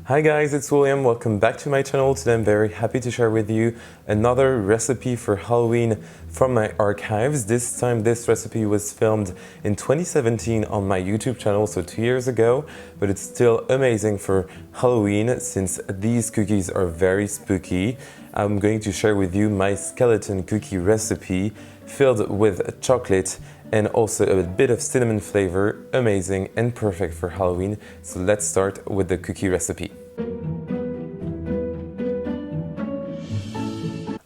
Hi guys, it's William. Welcome back to my channel. Today I'm very happy to share with you another recipe for Halloween from my archives. This time this recipe was filmed in 2017 on my YouTube channel, so 2 years ago, but it's still amazing for Halloween since these cookies are very spooky. I'm going to share with you my skeleton cookie recipe filled with chocolate and also a bit of cinnamon flavor, amazing and perfect for Halloween. So let's start with the cookie recipe.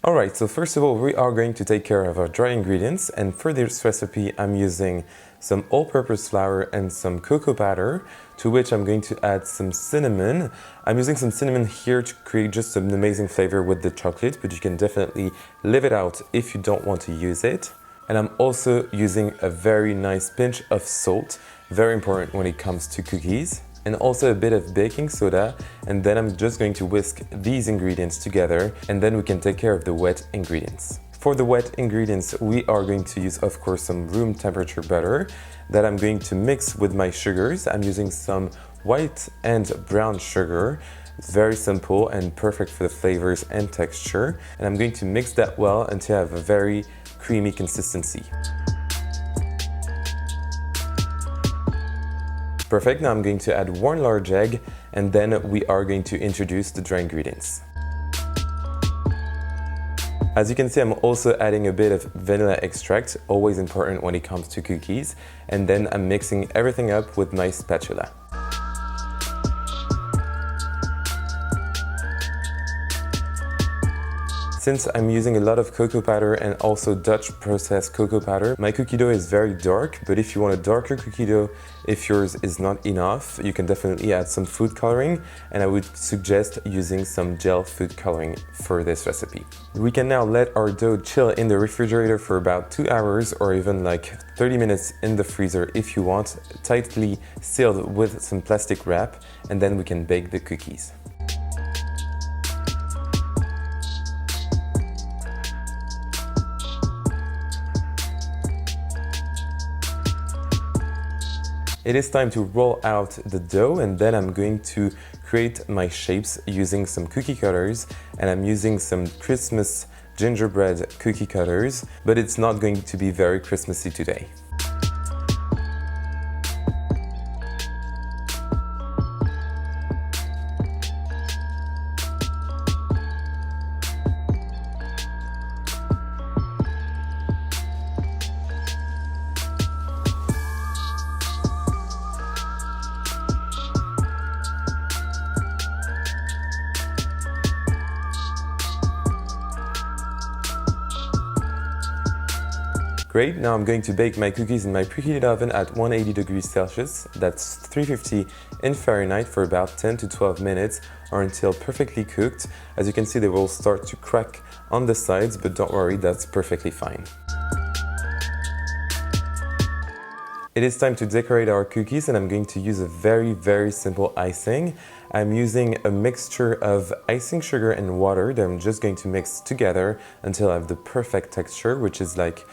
Alright, so first of all we are going to take care of our dry ingredients, and for this recipe I'm using some all-purpose flour and some cocoa powder, to which I'm going to add some cinnamon. I'm using some cinnamon here to create just an amazing flavor with the chocolate, but you can definitely leave it out if you don't want to use it. And I'm also using a very nice pinch of salt, very important when it comes to cookies, and also a bit of baking soda, and then I'm just going to whisk these ingredients together, and then we can take care of the wet ingredients. For the wet ingredients, we are going to use, of course, some room temperature butter that I'm going to mix with my sugars. I'm using some white and brown sugar. It's very simple and perfect for the flavors and texture. And I'm going to mix that well until I have a very creamy consistency. Perfect, now I'm going to add 1 large egg, and then we are going to introduce the dry ingredients. As you can see, I'm also adding a bit of vanilla extract, always important when it comes to cookies, and then I'm mixing everything up with my spatula. Since I'm using a lot of cocoa powder and also Dutch processed cocoa powder, my cookie dough is very dark, but if you want a darker cookie dough, if yours is not enough, you can definitely add some food coloring, and I would suggest using some gel food coloring for this recipe. We can now let our dough chill in the refrigerator for about 2 hours, or even like 30 minutes in the freezer if you want, tightly sealed with some plastic wrap, and then we can bake the cookies. It is time to roll out the dough, and then I'm going to create my shapes using some cookie cutters, and I'm using some Christmas gingerbread cookie cutters, but it's not going to be very Christmassy today. Great, now I'm going to bake my cookies in my preheated oven at 180 degrees Celsius, that's 350 in Fahrenheit, for about 10 to 12 minutes or until perfectly cooked. As you can see, they will start to crack on the sides, but don't worry, that's perfectly fine. It is time to decorate our cookies, and I'm going to use a very simple icing. I'm using a mixture of icing sugar and water that I'm just going to mix together until I have the perfect texture, which is like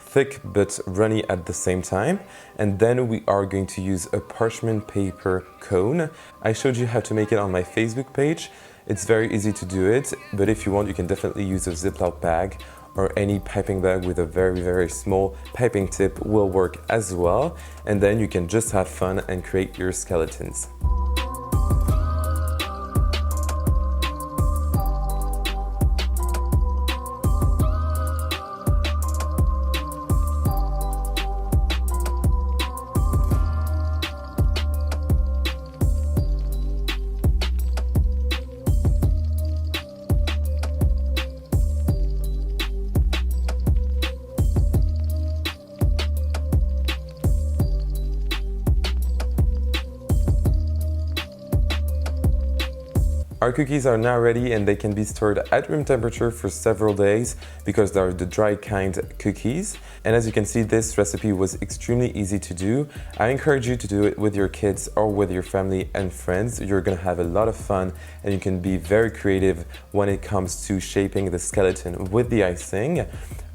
thick but runny at the same time. And then we are going to use a parchment paper cone. I showed you how to make it on my Facebook page. It's very easy to do it, but if you want, you can definitely use a Ziploc bag, or any piping bag with a very small piping tip will work as well. And then you can just have fun and create your skeletons. Our cookies are now ready, and they can be stored at room temperature for several days because they are the dry kind cookies. And as you can see, this recipe was extremely easy to do. I encourage you to do it with your kids or with your family and friends. You're gonna have a lot of fun, and you can be very creative when it comes to shaping the skeleton with the icing.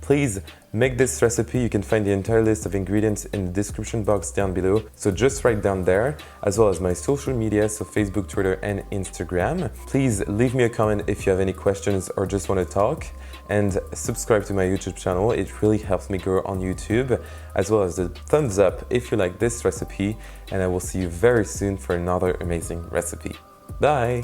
Please make this recipe, you can find the entire list of ingredients in the description box down below. So just write down there, as well as my social media, so Facebook, Twitter, and Instagram. Please leave me a comment if you have any questions or just want to talk, and subscribe to my YouTube channel. It really helps me grow on YouTube, as well as the thumbs up if you like this recipe, and I will see you very soon for another amazing recipe. Bye!